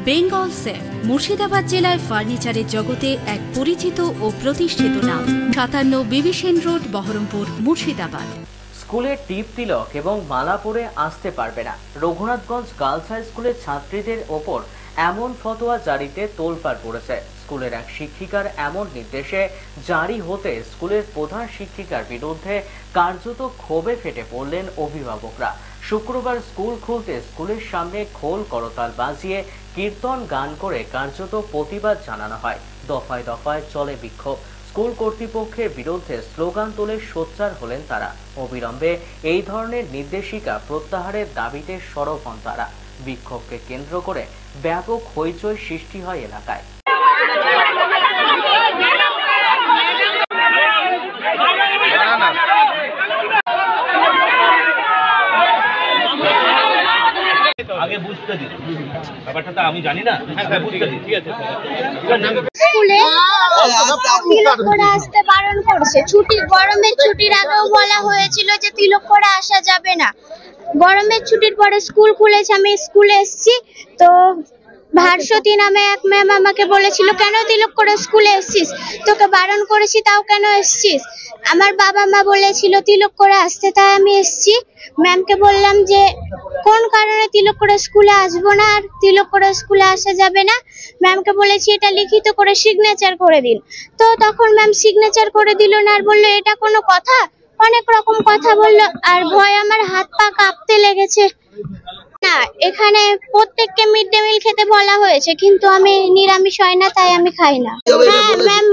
Bengal safe Murshidabad জেলায় ফার্নিচারের জগতে এক পরিচিত ও প্রতিষ্ঠিত নাম। 57 বিবি সেন রোড, বহরমপুর, মুর্শিদাবাদ। স্কুলে টিপ তিলক এবং মালা পরে আসতে পারবে না। রঘুনাথগঞ্জ গার্লস হাই স্কুলের ছাত্রীদের ওপর এমন ফতোয়া জারিতে তোলপাড় পড়েছে। স্কুলের এক শিক্ষিকার এমন নির্দেশে জারি হতে স্কুলের প্রধান শিক্ষিকার বিরুদ্ধে কার্যত ক্ষোভে ফেটে পড়লেন অভিভাবকরা। শুক্রবার স্কুল খুলতে স্কুলের সামনে খোল করতাল বাজিয়ে কীর্তন গান করে কার্যত প্রতিবাদ জানানো হয়। দফায় দফায় চলে বিক্ষোভ। স্কুল কর্তৃপক্ষের বিরুদ্ধে স্লোগান তুলে সোচ্চার হলেন তারা। অবিলম্বে এই ধরনের নির্দেশিকা প্রত্যাহারের দাবিতে সরব হন তারা। বিক্ষোভকে কেন্দ্র করে ব্যাপক হইচই সৃষ্টি হয় এলাকায়। আগে বুঝতে দিন ব্যাপারটা তো আমি জানি না, বুঝতে দিন, ঠিক আছে। স্কুলে তিলক করে আসতে বারণ করছে। গরমের ছুটির আগেও বলা হয়েছিল যে তিলক করে আসা যাবে না। গরমের ছুটির পরে স্কুল খুলেছে, আমি স্কুলে এসেছি তো ভাস্বতী নামে এক ম্যাম আমাকে বলেছিল, কেন তিলক করে স্কুলে এসেছিস? তোকে বারণ করেছি তাও কেন এসেছিস? আমার বাবা মা বলেছিল তিলক করে আসতে, তাই আমি এসেছি। ম্যামকে বললাম যে কোন কারণে তিলক করে স্কুলে আসবো না আর তিলক করে স্কুলে আসা যাবে না। ম্যামকে বলেছি এটা লিখিত করে সিগনেচার করে দিন। তো তখন ম্যাম সিগনেচার করে দিল না আর বললো এটা কোনো কথা? অনেক রকম কথা বললো আর ভয় আমার হাত পা কাঁপতে লেগেছে। না, এখানে প্রত্যেককে মিড ডে মিল খেতে বলা হয়েছে, কিন্তু আমি নিরামিষ হয় না তাই আমি খাই না। হ্যাঁ, ম্যাম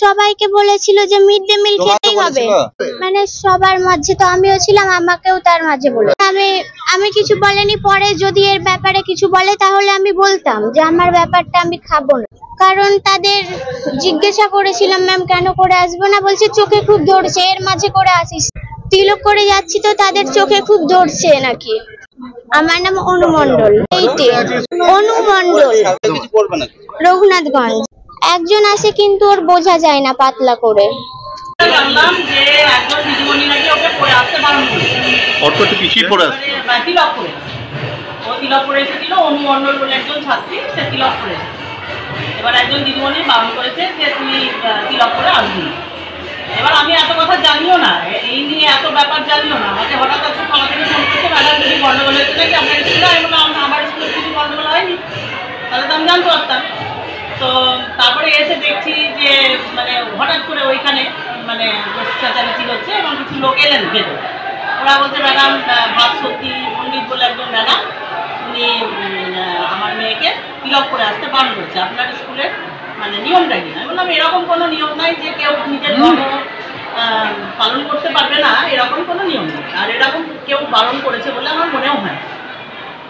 সবাইকে বলেছিল যে মিড ডে মিল খেতেই হবে, মানে সবার মাঝে তো আমিও ছিলাম, আমাকেও তার মাঝে বলে। আমি কিছু বলেনি। পরে যদি এর ব্যাপারে কিছু বলে তাহলে আমি বলতাম যে আমার ব্যাপারটা আমি খাবো না, কারণ তাদের জিজ্ঞাসা করেছিলাম ম্যাম কেন করে আসবো না, বলছে চোখে খুব ধরছে, এর মাঝে করে আসিস। তিলক করে যাচ্ছি তো তাদের চোখে খুব ধরছে নাকি। আমার নাম অনু মণ্ডল। অনু মণ্ডল, রঘুনাথগঞ্জ। একজন আসে কিন্তু ওর বোঝা যায় না, পাতলা করে। এবার একজন দিদিমণি বারণ করেছে যে তুই তিলক করে আসবি। এবার আমি এত কথা জানিও না, এই নিয়ে এত ব্যাপার জানিও না। আমাকে হঠাৎ আমার থেকে ফোন করছে, ম্যাডাম যদি গন্ডগোল হয়েছে নাকি আপনার স্কুলে? আমি বললাম আমার স্কুলে কিছু গন্ডগোল হয়নি, তাহলে তো আমি জানতে পারতাম। তো তারপরে এসে দেখছি যে মানে হঠাৎ করে ওইখানে মানে চেঁচামেচি হচ্ছে এবং কিছু লোক এলেন ভেতরে। ওরা বলছে ম্যাডাম ভাস্বতী পণ্ডিত বলে একজন ম্যাডাম, উনি আমার মেয়েকে তিলক করে আসতে বারণ করেছে। আপনার স্কুলের মানে নিয়মটা কি? আমি বললাম এরকম কোনো নিয়ম নাই যে কেউ নিজের ধর্ম পালন করতে পারবে না, এরকম কোনো নিয়ম নেই। আর এরকম কেউ বারণ করেছে বলে আমার মনেও হয়।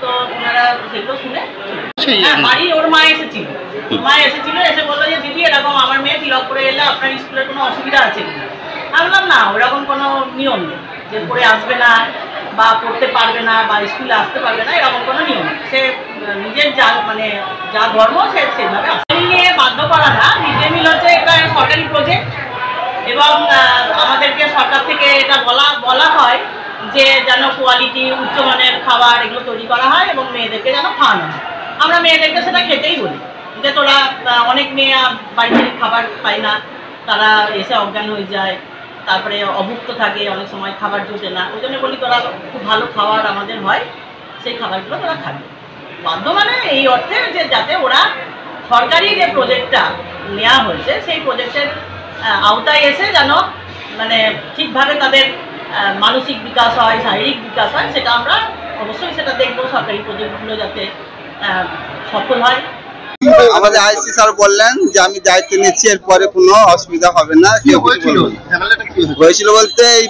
তো ওনারা সেগুলো শুনে বাড়ি ওর মা এসেছিল, এসে বললো যে দিদি এরকম আমার মেয়ে তিলক করে এলে আপনার স্কুলের কোনো অসুবিধা আছে কিনা? আমি বললাম না, ওরকম কোনো নিয়ম নেই যে করে আসবে না বা পড়তে পারবে না বা স্কুলে আসতে পারবে না, এরকম কোনো নিয়ম নেই। সে নিজের যা মানে যা ধর্ম সে সেভাবে নিয়ে বাধ্য করা না। মিড ডে মিল হচ্ছে একটা সরকারি প্রজেক্ট এবং আমাদেরকে সরকার থেকে এটা বলা হয় যে যেন কোয়ালিটি উচ্চমানের খাবার এগুলো তৈরি করা হয় এবং মেয়েদেরকে যেন খাওয়ানো হয়। আমরা মেয়েদেরকে সেটা খেতেই বলি যে তোরা অনেক মেয়ে বাড়িতে খাবার পায় না, তারা এসে অজ্ঞান হয়ে যায়, তারপরে অভুক্ত থাকে, অনেক সময় খাবার জোটে না। ওই জন্য বলি তোরা খুব ভালো খাবার আমাদের হয়, সেই খাবারগুলো তোরা খাবে। বাধ্য মানে এই অর্থে যে যাতে ওরা সরকারি যে প্রজেক্টটা নেওয়া হয়েছে সেই প্রজেক্টের আওতায় এসে যেন মানে ঠিকভাবে তাদের মানসিক বিকাশ হয়, শারীরিক বিকাশ হয়, সেটা আমরা অবশ্যই সেটা দেখবো। সরকারি প্রজেক্টগুলো যাতে সফল হয়। আমাদের আইসি স্যার বললেন যে আমি দায়িত্ব নিচ্ছি, এরপরে কোনো অসুবিধা হবে না। হয়েছিল বলতে এই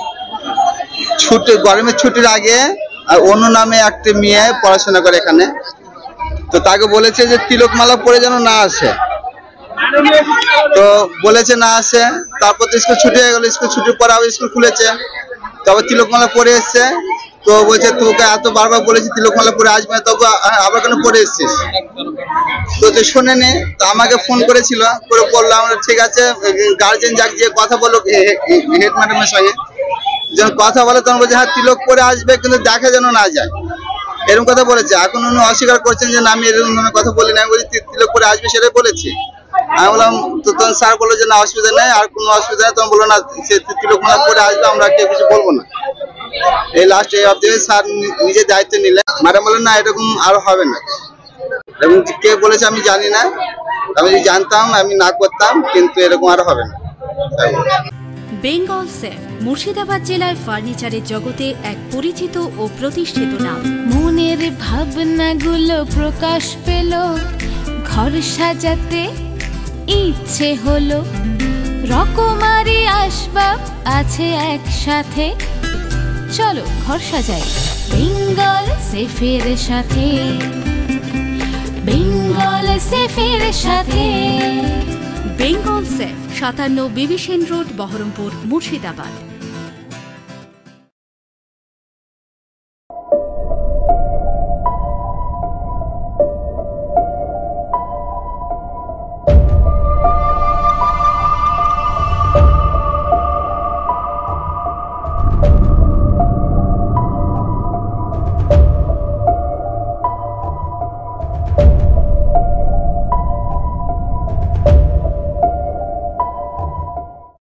গরমের ছুটির আগে অনু নামে একটা মেয়ে পড়াশোনা করে এখানে, তো তাকে বলেছে যে তিলক মালা পরে যেন না আসে, তো বলেছে না আসে। তারপর তো স্কুল ছুটি হয়ে গেল, স্কুল ছুটির পরে আবার স্কুল খুলেছে, তবে তিলক মালা পরে এসছে। তো বলছে তোকে এত বারবার বলেছি তিলক মালা পরে আসবে না, তবে আবার কেন পরে এসছিস? তো শোনেনি, তো আমাকে ফোন করেছিল, করে বললাম ঠিক আছে গার্জেন যাক যে কথা বলো হেড ম্যাডামের সঙ্গে, যখন কথা বলে তখন বলছে হ্যাঁ তিলক পরে আসবে কিন্তু দেখা যেন না যায়। এরকম কথা বলেছে। এখন উনি অস্বীকার করছেন যে না আমি এরকম ধরনের কথা বলি না, আমি বলি তিলক পরে আসবে সেটাই বলেছি। আমি বললাম তো তখন স্যার বললো যে না অসুবিধা নেই, আর কোনো অসুবিধা নেই। তখন বললো না সে তিলক পরে আসবে, আমরা কেউ কিছু বলবো না। এই লাস্ট এই অবধি স্যার নিজে দায়িত্ব নিলেন। ম্যাডাম বললেন না এরকম আর হবে না। এবং কে বলেছে আমি জানি না, আমি যদি জানতাম আমি না করতাম, কিন্তু এরকম আর হবে না। বেঙ্গল সেফ মুর্শিদাবাদ জেলায় ফার্নিচারের জগতে এক পরিচিত ও প্রতিষ্ঠিত নাম। মনের ভাবনাগুলো প্রকাশ পেল, ঘর সাজাতে ইচ্ছে হলো, রকমারি আসবাব আছে একসাথে, চলো ঘর সাজাই বেঙ্গল সেফের সাথে, বেঙ্গল সেফের সাথে। Bengal safe 57 বিবিসেন road, Baharampur, Murshidabad.